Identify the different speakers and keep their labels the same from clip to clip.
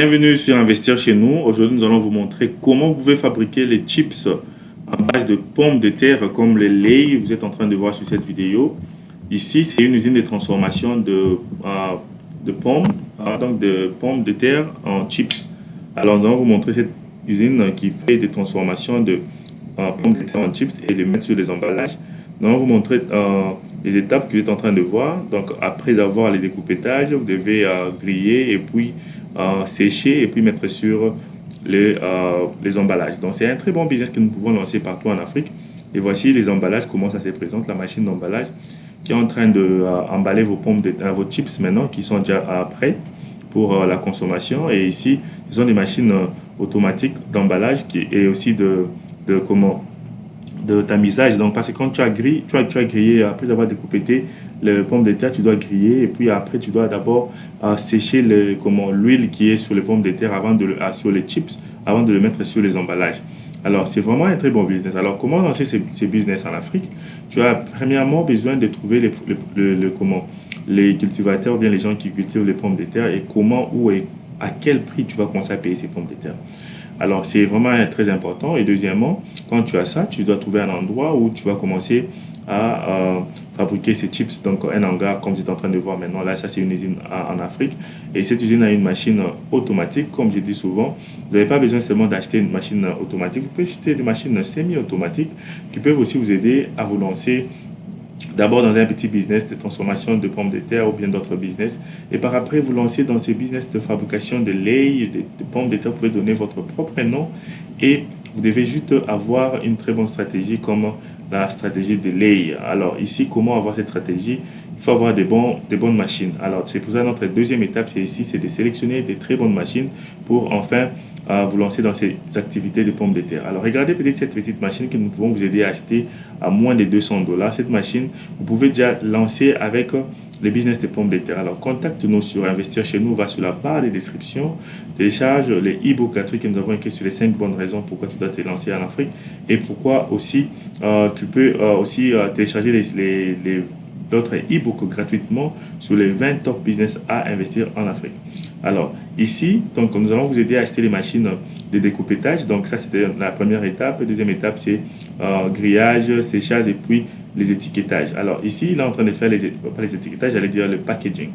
Speaker 1: Bienvenue sur Investir chez nous. Aujourd'hui, nous allons vous montrer comment vous pouvez fabriquer les chips en base de pommes de terre comme les lays. Vous êtes en train de voir sur cette vidéo. Ici, c'est une usine de transformation de pommes, donc de pommes de terre en chips. Alors, nous allons vous montrer cette usine qui fait des transformations de pommes de terre en chips et les mettre sur les emballages. Nous allons vous montrer les étapes que vous êtes en train de voir. Donc, après avoir les découpettages, vous devez griller et puis sécher et puis mettre sur les emballages. Donc, c'est un très bon business que nous pouvons lancer partout en Afrique. Et voici les emballages, comment ça se présente, la machine d'emballage qui est en train de emballer vos pommes de vos chips maintenant qui sont déjà prêts pour la consommation. Et ici, ce sont des machines automatiques d'emballage et aussi de tamisage. Donc, parce que quand tu as grillé, après avoir découpé les pommes de terre, tu dois griller et puis après, tu dois d'abord sécher l'huile qui est sur les pommes de terre sur les chips avant de le mettre sur les emballages. Alors, c'est vraiment un très bon business. Alors, comment lancer ces business en Afrique? Tu as premièrement besoin de trouver les cultivateurs ou bien les gens qui cultivent les pommes de terre et comment, où et à quel prix tu vas commencer à payer ces pommes de terre. Alors, c'est vraiment très important. Et deuxièmement, quand tu as ça, tu dois trouver un endroit où tu vas commencer à fabriquer ces chips. Donc, un hangar, comme tu es en train de voir maintenant, là, ça, c'est une usine en Afrique. Et cette usine a une machine automatique, comme je dis souvent. Vous n'avez pas besoin seulement d'acheter une machine automatique. Vous pouvez acheter des machines semi-automatiques qui peuvent aussi vous aider à vous lancer d'abord dans un petit business de transformation de pommes de terre ou bien d'autres business. Et par après, vous lancez dans ces business de fabrication de lait, de pommes de terre. Vous pouvez donner votre propre nom et vous devez juste avoir une très bonne stratégie comme la stratégie de lait. Alors ici, comment avoir cette stratégie? Il faut avoir des bonnes machines. Alors c'est pour ça notre deuxième étape, c'est de sélectionner des très bonnes machines pour enfin vous lancer dans ces activités de pommes de terre. Alors regardez peut-être cette petite machine que nous pouvons vous aider à acheter à moins de 200 $. Cette machine, vous pouvez déjà lancer avec le business de pommes de terre. Alors contacte-nous sur Investir chez nous, va sur la barre de description, télécharge les e-books gratuits que nous avons écrits sur les 5 bonnes raisons pourquoi tu dois te lancer en Afrique et pourquoi aussi tu peux aussi télécharger d'autres e-books gratuitement sur les 20 top business à investir en Afrique. Alors, ici, donc, nous allons vous aider à acheter les machines de découpettage. Donc, ça, c'était la première étape. La deuxième étape, c'est grillage, séchage et puis les étiquetages. Alors, ici, il est en train de faire pas les étiquetages, j'allais dire le packaging.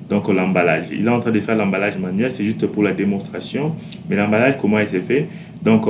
Speaker 1: Donc, l'emballage. Il est en train de faire l'emballage manuel, c'est juste pour la démonstration. Mais l'emballage, comment il s'est fait? Donc,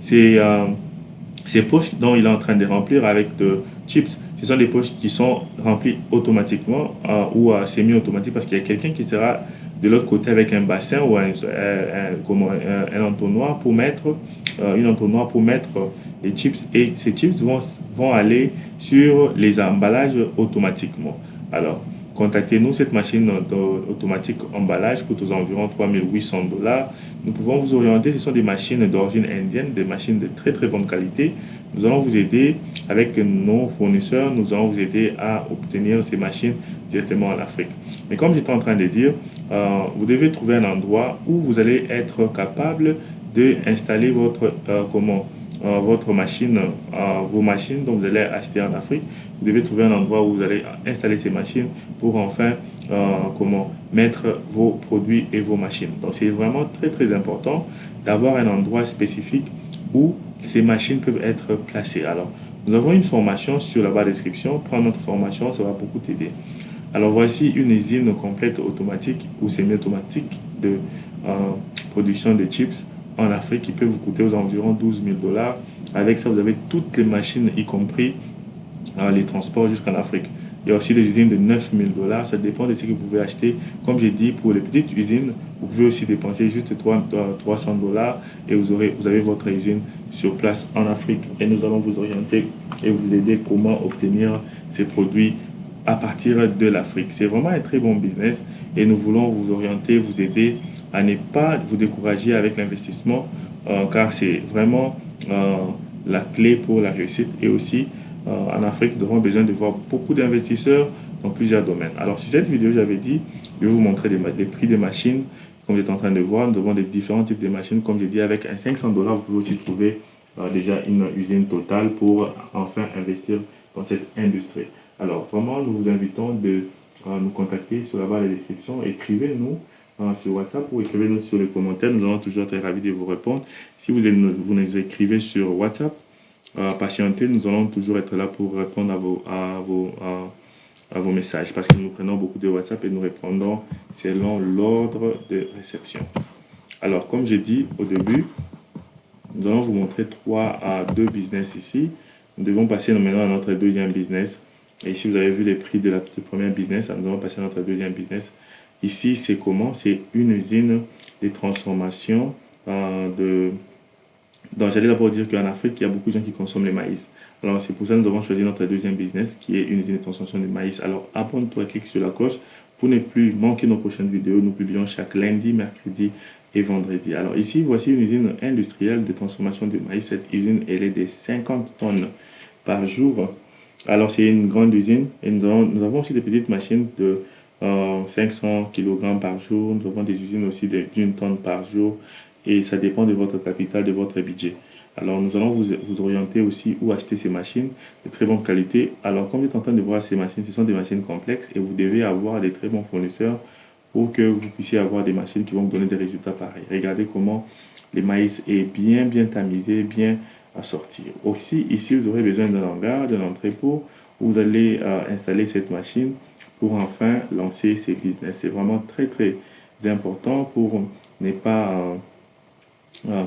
Speaker 1: ces poches dont il est en train de remplir avec de chips, ce sont des poches qui sont remplies automatiquement ou semi-automatiques parce qu'il y a quelqu'un qui sera de l'autre côté avec un bassin ou un entonnoir pour mettre les chips et ces chips vont aller sur les emballages automatiquement. Alors, contactez-nous, cette machine automatique emballage coûte aux environs 3 800 $. Nous pouvons vous orienter, ce sont des machines d'origine indienne, des machines de très très bonne qualité. Nous allons vous aider avec nos fournisseurs, nous allons vous aider à obtenir ces machines directement en Afrique. Mais comme j'étais en train de dire, vous devez trouver un endroit où vous allez être capable d'installer votre machine, vos machines dont vous allez acheter en Afrique. Vous devez trouver un endroit où vous allez installer ces machines pour enfin mettre vos produits et vos machines. Donc c'est vraiment très très important d'avoir un endroit spécifique où ces machines peuvent être placées. Alors nous avons une formation sur la barre description. Prends notre formation, ça va beaucoup t'aider. Alors voici une usine complète automatique ou semi-automatique de production de chips en Afrique qui peut vous coûter aux environs 12 000 $. Avec ça, vous avez toutes les machines, y compris les transports jusqu'en Afrique. Il y a aussi des usines de 9 000 $. Ça dépend de ce que vous pouvez acheter. Comme j'ai dit, pour les petites usines, vous pouvez aussi dépenser juste 300 $ et vous avez votre usine sur place en Afrique. Et nous allons vous orienter et vous aider comment obtenir ces produits à partir de l'Afrique. C'est vraiment un très bon business et nous voulons vous orienter, vous aider à ne pas vous décourager avec l'investissement car c'est vraiment la clé pour la réussite. Et aussi en Afrique, nous avons besoin de voir beaucoup d'investisseurs dans plusieurs domaines. Alors sur cette vidéo, j'avais dit, je vais vous montrer les prix des machines. Comme vous êtes en train de voir, nous avons des différents types de machines. Comme j'ai dit, avec un 500 $, vous pouvez aussi trouver déjà une usine totale pour enfin investir dans cette industrie. Alors vraiment, nous vous invitons de nous contacter sur la barre de description. Écrivez-nous sur WhatsApp ou écrivez-nous sur les commentaires. Nous allons toujours être ravis de vous répondre. Si vous nous écrivez sur WhatsApp, patientez, nous allons toujours être là pour répondre à vos messages parce que nous prenons beaucoup de WhatsApp et nous répondons selon l'ordre de réception. Alors, comme j'ai dit au début, nous allons vous montrer 3 à 2 business ici. Nous devons passer maintenant à notre deuxième business. Et ici, vous avez vu les prix de la première business. Nous allons passer à notre deuxième business. Ici, c'est comment? C'est une usine de transformation donc, j'allais d'abord dire qu'en Afrique, il y a beaucoup de gens qui consomment le maïs. Alors, c'est pour ça que nous avons choisi notre deuxième business, qui est une usine de transformation de maïs. Alors, abonne-toi, clique sur la cloche pour ne plus manquer nos prochaines vidéos. Nous publions chaque lundi, mercredi et vendredi. Alors, ici, voici une usine industrielle de transformation de maïs. Cette usine, elle est de 50 tonnes par jour. Alors, c'est une grande usine. Et nous avons aussi des petites machines de 500 kg par jour. Nous avons des usines aussi d'une tonne par jour. Et ça dépend de votre capital, de votre budget. Alors, nous allons vous orienter aussi où acheter ces machines de très bonne qualité. Alors, comme vous êtes en train de voir ces machines, ce sont des machines complexes et vous devez avoir des très bons fournisseurs pour que vous puissiez avoir des machines qui vont vous donner des résultats pareils. Regardez comment le maïs est bien tamisé, bien assorti. Aussi, ici, vous aurez besoin d'un hangar, d'un entrepôt où vous allez installer cette machine pour enfin lancer ces business. C'est vraiment très important pour ne pas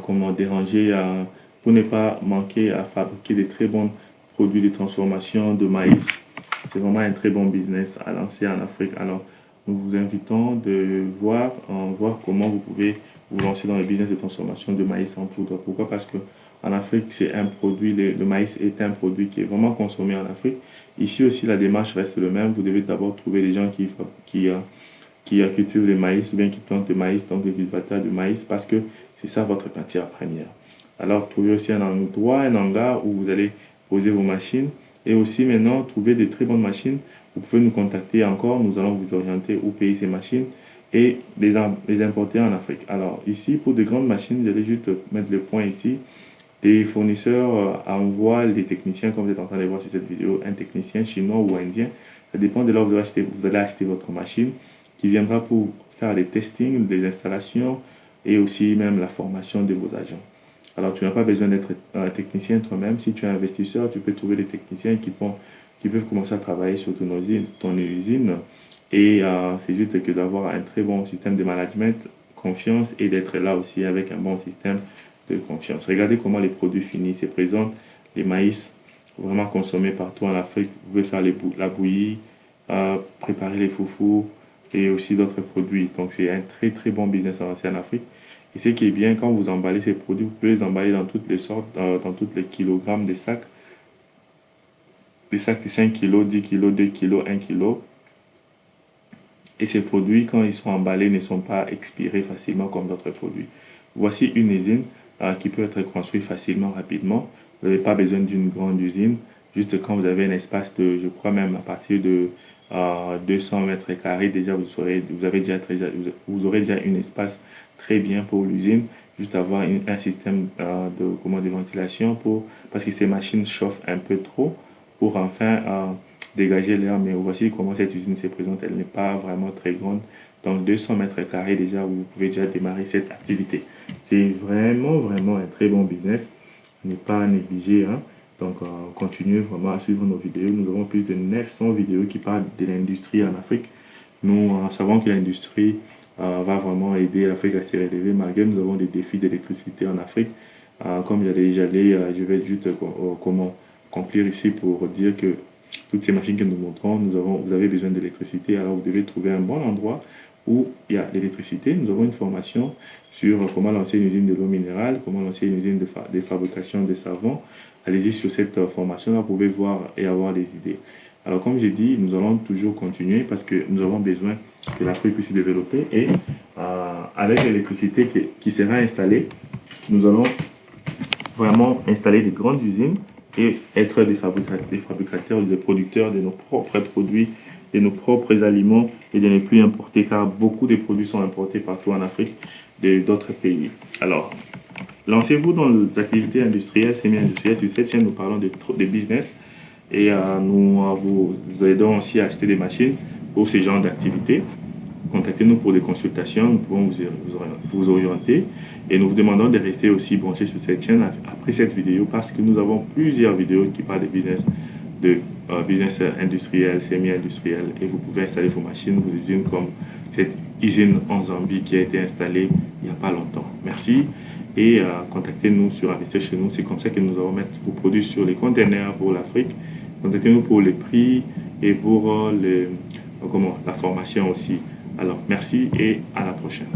Speaker 1: comment déranger, pour ne pas manquer à fabriquer des très bons produits de transformation de maïs. C'est vraiment un très bon business à lancer en Afrique. Alors, nous vous invitons de voir comment vous pouvez vous lancer dans le business de transformation de maïs en poudre. Pourquoi? Parce que en Afrique, c'est un produit, le maïs est un produit qui est vraiment consommé en Afrique. Ici aussi, la démarche reste le même. Vous devez d'abord trouver des gens qui cultivent le maïs ou bien qui plantent le maïs, donc des cultivateurs de maïs, parce que c'est ça votre matière première. Alors, trouvez aussi un endroit, un hangar où vous allez poser vos machines. Et aussi, maintenant, trouver des très bonnes machines. Vous pouvez nous contacter encore. Nous allons vous orienter où payer ces machines et les importer en Afrique. Alors, ici, pour de grandes machines, vous allez juste mettre le point ici. Des fournisseurs envoient les techniciens, comme vous êtes en train de voir sur cette vidéo, un technicien chinois ou indien. Ça dépend de là où vous allez acheter votre machine, qui viendra pour faire des testings, des installations, et aussi même la formation de vos agents. Alors, tu n'as pas besoin d'être un technicien toi-même. Si tu es investisseur, tu peux trouver des techniciens qui peuvent commencer à travailler sur ton usine. Et c'est juste que d'avoir un très bon système de management, confiance, et d'être là aussi avec un bon système de confiance. Regardez comment les produits finis se présentent. Les maïs, vraiment consommés partout en Afrique. Vous pouvez faire la bouillie, préparer les foufous et aussi d'autres produits. Donc, c'est un très bon business avancé en Afrique. Et ce qui est bien, quand vous emballez ces produits, vous pouvez les emballer dans toutes les sortes, dans tous les kilogrammes des sacs. Des sacs de 5 kg, 10 kg, 2 kg, 1 kg. Et ces produits, quand ils sont emballés, ne sont pas expirés facilement comme d'autres produits. Voici une usine qui peut être construite facilement, rapidement. Vous n'avez pas besoin d'une grande usine. Juste quand vous avez un espace de, je crois même à partir de 200 mètres carrés, déjà vous aurez déjà un espace très bien pour l'usine. Juste avoir un système de ventilation parce que ces machines chauffent un peu trop pour enfin dégager l'air. Mais voici comment cette usine se présente. Elle n'est pas vraiment très grande. Donc 200 mètres carrés déjà, vous pouvez déjà démarrer cette activité. C'est vraiment un très bon business. Ne pas négliger. Hein. Donc continuez vraiment à suivre nos vidéos. Nous avons plus de 900 vidéos qui parlent de l'industrie en Afrique. Nous savons que l'industrie va vraiment aider l'Afrique à se relever malgré nous avons des défis d'électricité en Afrique. Comme je vais juste comment conclure ici pour dire que toutes ces machines que nous montrons, vous avez besoin d'électricité, alors vous devez trouver un bon endroit où il y a l'électricité. Nous avons une formation sur comment lancer une usine de l'eau minérale, comment lancer une usine de fabrication de savon. Allez-y sur cette formation-là, vous pouvez voir et avoir des idées. Alors comme j'ai dit, nous allons toujours continuer parce que nous avons besoin que l'Afrique puisse se développer et avec l'électricité qui sera installée, nous allons vraiment installer des grandes usines et être des fabricateurs, des producteurs de nos propres produits, de nos propres aliments et de ne plus importer car beaucoup de produits sont importés partout en Afrique d'autres pays. Alors, lancez-vous dans les activités industrielles, semi-industrielles. Sur cette chaîne, nous parlons de business et nous vous aidons aussi à acheter des machines pour ces genres d'activités. contactez-nous pour des consultations, nous pouvons vous orienter et nous vous demandons de rester aussi branchés sur cette chaîne après cette vidéo parce que nous avons plusieurs vidéos qui parlent de business industriel, semi-industriel et vous pouvez installer vos machines, vos usines comme cette usine en Zambie qui a été installée il n'y a pas longtemps. Merci et contactez-nous sur Investir chez nous, c'est comme ça que nous allons mettre vos produits sur les containers pour l'Afrique. Contactez-nous pour les prix et pour la formation aussi. Alors, merci et à la prochaine.